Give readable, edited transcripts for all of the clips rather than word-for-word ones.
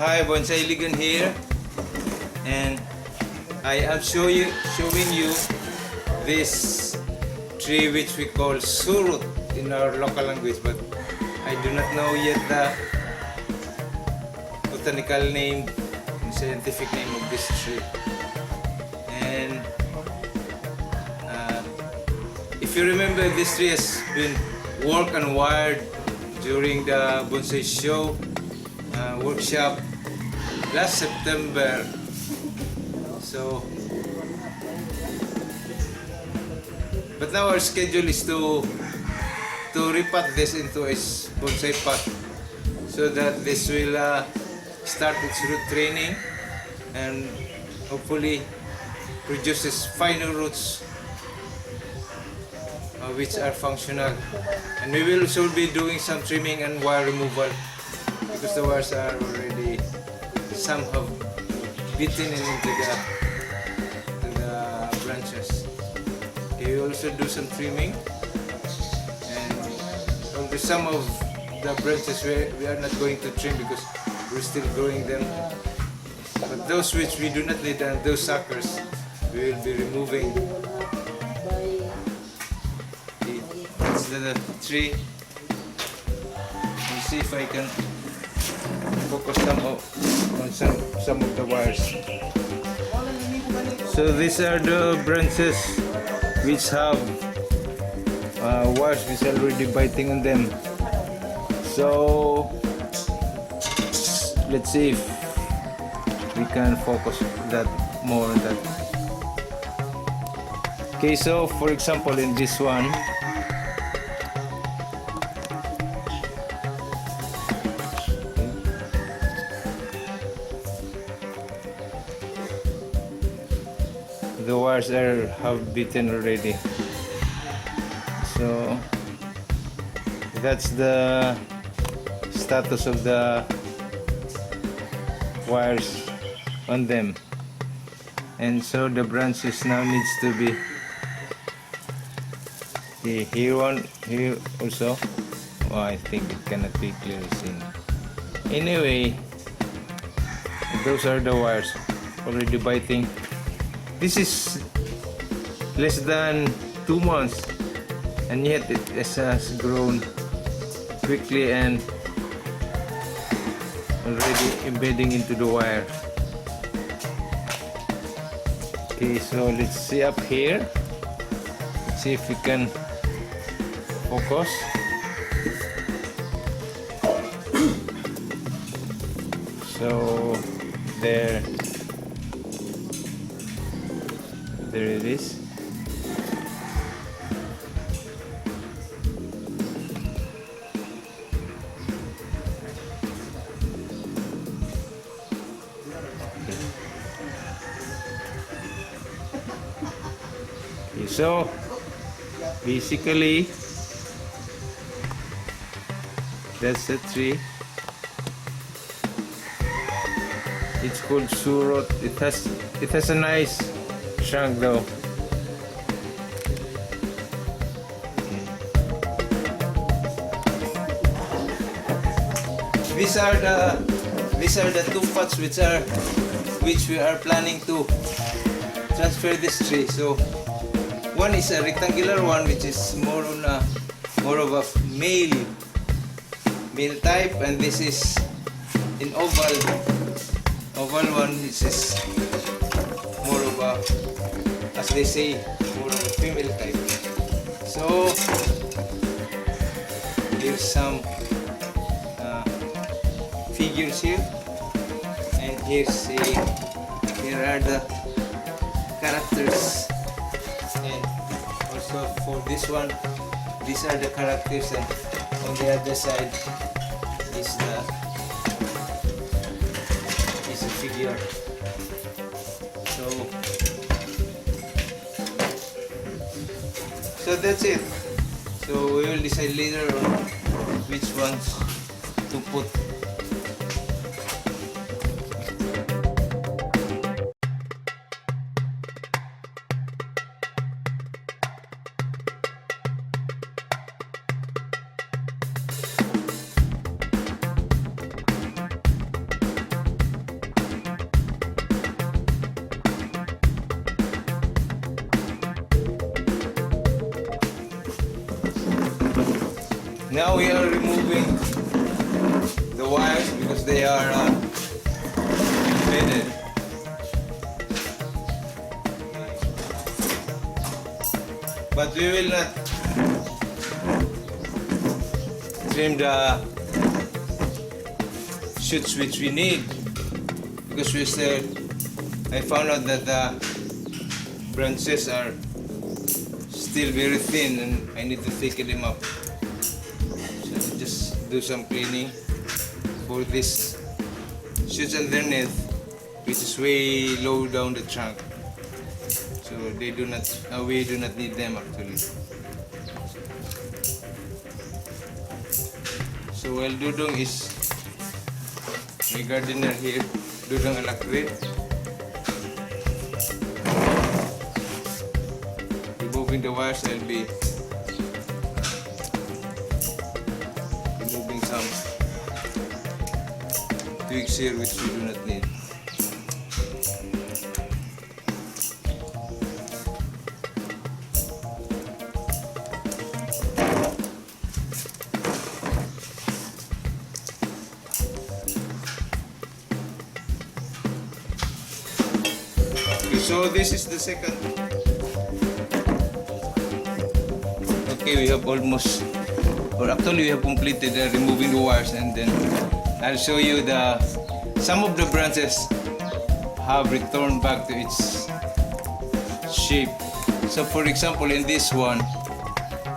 Hi, Bonsai Iligan here, and I am showing you this tree which we call Surot in our local language, but I do not know yet the botanical name, scientific name of this tree. And if you remember, this tree has been worked and wired during the bonsai show workshop last September. So, but now our schedule is to repot this into a bonsai pot so that this will start its root training and hopefully produces finer roots which are functional. And we will also be doing some trimming and wire removal because the wires are already, some have bitten into the branches. We will also do some trimming, and although some of the branches we are not going to trim because we're still growing them, but those which we do not need and those suckers we will be removing. That's the tree. Let's see if I can focus on some of the wires. So these are the branches which have wires which are already biting on them. So let's see if we can focus that more on that. Okay, so for example in this one, the wires have bitten already. So that's the status of the wires on them, and so the branches now needs to be here also. Oh, I think it cannot be clearly seen. Anyway, those are the wires already biting. This is less than 2 months, and yet it has grown quickly and already embedding into the wire. Okay, so let's see up here. Let's see if we can focus. So there it is. Okay, so basically that's the tree. It's called Surot. It has a nice trunk though. These are the two pots which we are planning to transfer this tree. So one is a rectangular one, which is more of a male type, and this is an oval one, which is more of a, as they say, more of a female type. So here's some figures here, and here are the characters, and also for this one, these are the characters, and on the other side is a figure. So that's it. So we will decide later on which ones to put. now we are removing the wires because they are embedded. But we will not trim the shoots which we need because I found out that the branches are still very thin and I need to thicken them up. So I'll just do some cleaning for this shoots underneath, which is way low down the trunk. So we do not need them actually. So while Dudong is my gardener here, Dudong Alakre, removing the wires, I'll be removing some twigs here which we do not need. So this is the second. Okay, we have almost, or actually we have completed removing the wires, and then I'll show you some of the branches have returned back to its shape. So for example, in this one,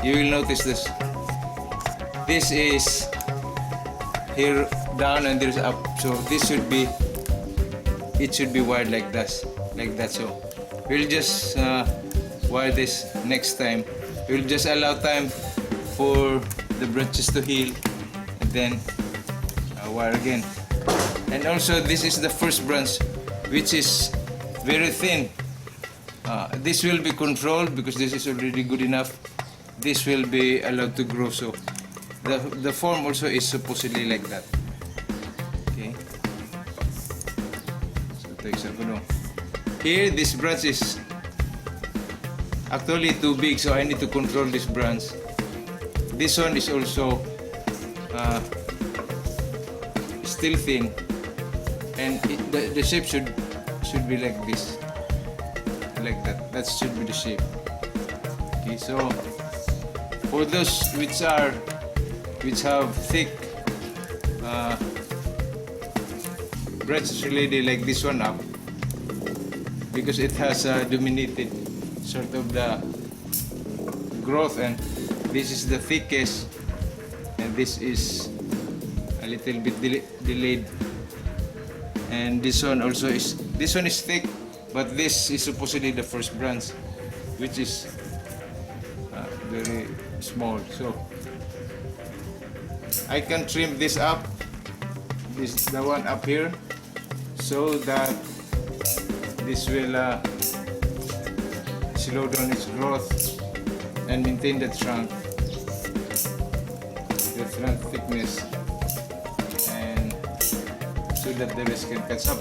you will notice this. This is here down and there's up. So this should be, it should be wired like this. Like that. So we'll just wire this next time. We'll just allow time for the branches to heal and then wire again. And also this is the first branch which is very thin. This will be controlled because this is already good enough. This will be allowed to grow. So the form also is supposedly like that. Okay. So take a here, this branch is actually too big, so I need to control this branch. This one is also still thin, and the shape should be like this, like that. That should be the shape. Okay, so for those which have thick branches related like this one up, because it has dominated sort of the growth, and this is the thickest and this is a little bit delayed, and this one also is, this one is thick, but this is supposedly the first branch which is very small. So I can trim this up, the one up here, so that this will slow down its growth and maintain the trunk thickness, and so that the rest can catch up.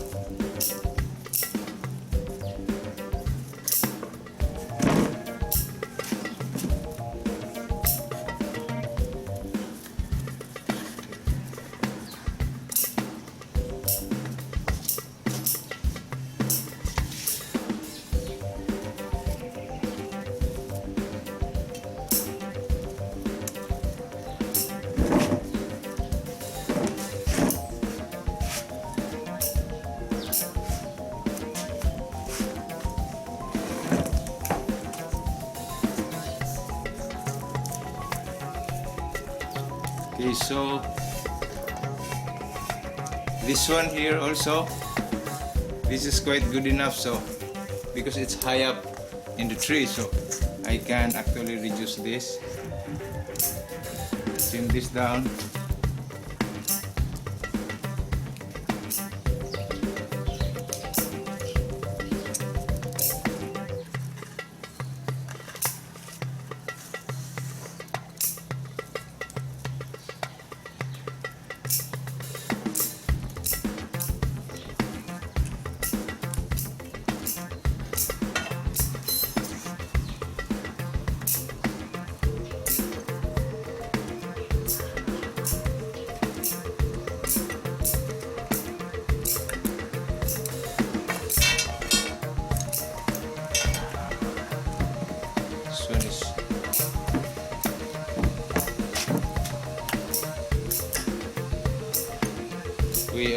Okay, so this one here also, this is quite good enough, so because it's high up in the tree, so I can actually reduce this, trim this down.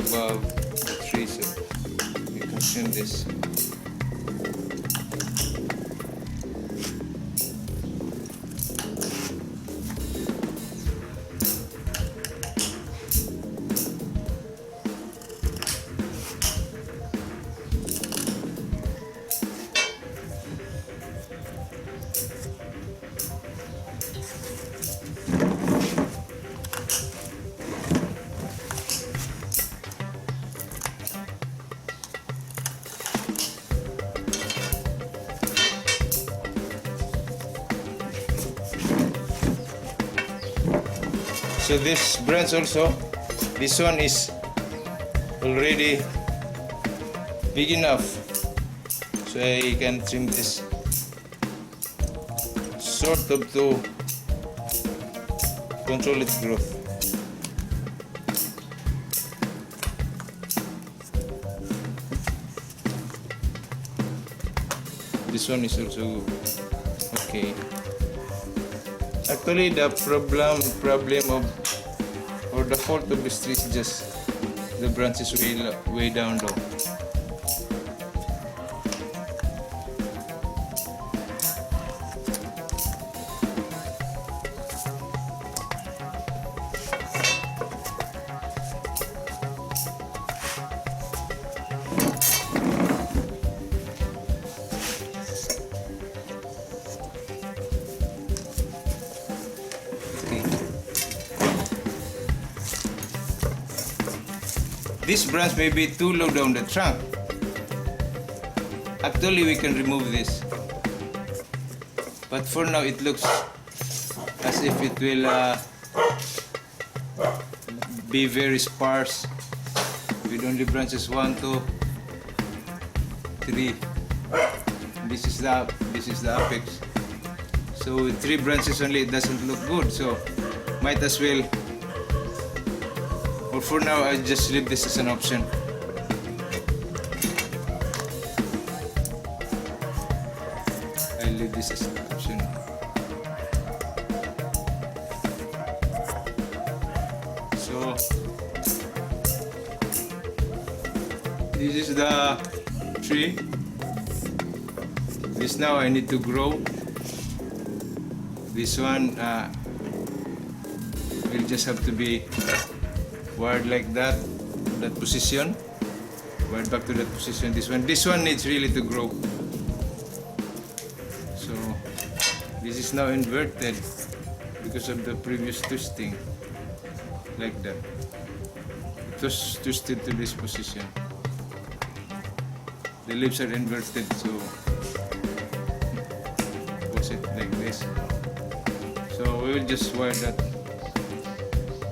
above the tree, so we can trim this. So this branch also, this one is already big enough, so I can trim this sort of to control its growth. This one is also okay. Actually, the problem of or the fault of this tree is just the branches way down low. This branch may be too low down the trunk. Actually, we can remove this, but for now it looks as if it will be very sparse with only branches 1, 2, 3. This is the apex. So with 3 branches only, it doesn't look good. So might as well. But for now, I just leave this as an option. I leave this as an option. So this is the tree. This now I need to grow. This one will just have to be wired like that position, wired back to that position. This one needs really to grow. So this is now inverted because of the previous twisting, like that. It was twisted to this position. The leaves are inverted, so push it like this. So we will just wire that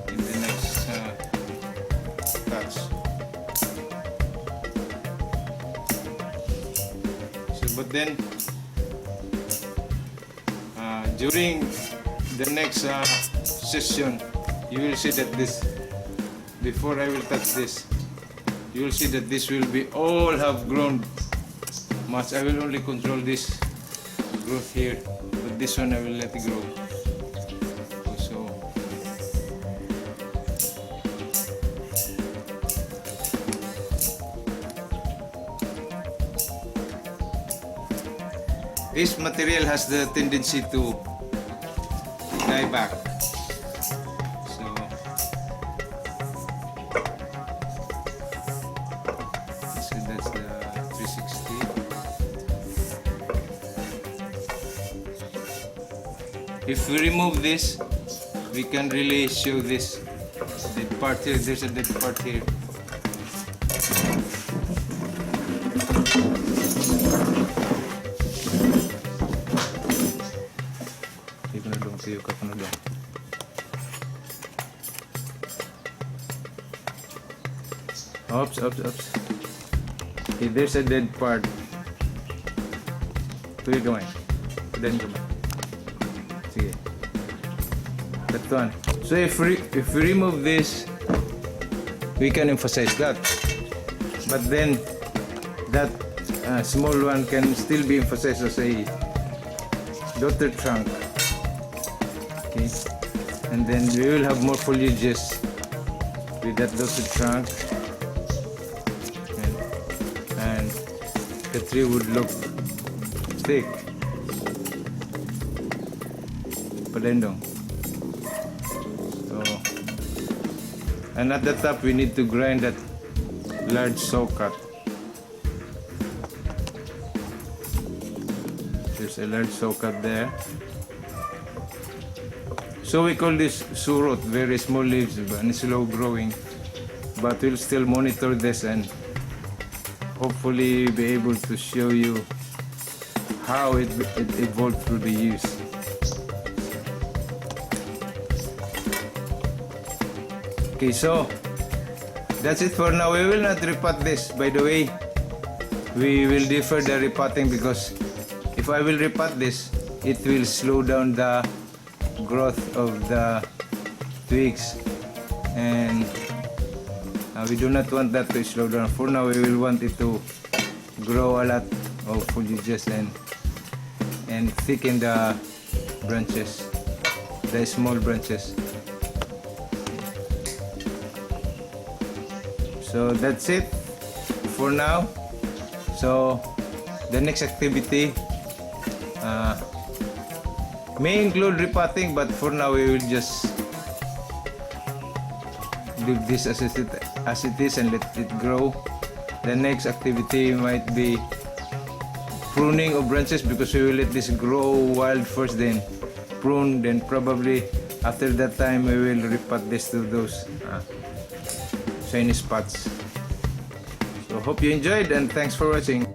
in the next touch. So, but then during the next session, you will see that this, before I will touch this, you will see that this will be all have grown much. I will only control this growth here, but this one I will let it grow. So this material has the tendency to die back. So that's the 360. If we remove this, we can really show this dead part here. There's a dead part here. Oops. Okay, there's a dead part. Tuloy gamay. Then gamay. Sige. That one. So if we remove this, we can emphasize that. But then that small one can still be emphasized as a daughter trunk. Okay. And then we will have more foliages with that daughter trunk. the tree would look thick. Palendong. So, and at the top we need to grind that large saw cut. There's a large saw cut there. So we call this surot, very small leaves and slow growing. But we'll still monitor this and hopefully be able to show you how it evolved through the years. Okay, so that's it for now. We will not repot this, by the way. We will defer the repotting because if I will repot this, it will slow down the growth of the twigs, and we do not want that to slow down. For now, we will want it to grow a lot of foliages and thicken the branches, the small branches. So that's it for now. So the next activity may include repotting, but for now we will just leave this as it is and let it grow. The next activity might be pruning of branches, because we will let this grow wild first, then prune, then probably after that time we will repot this to those shiny spots. So hope you enjoyed and thanks for watching.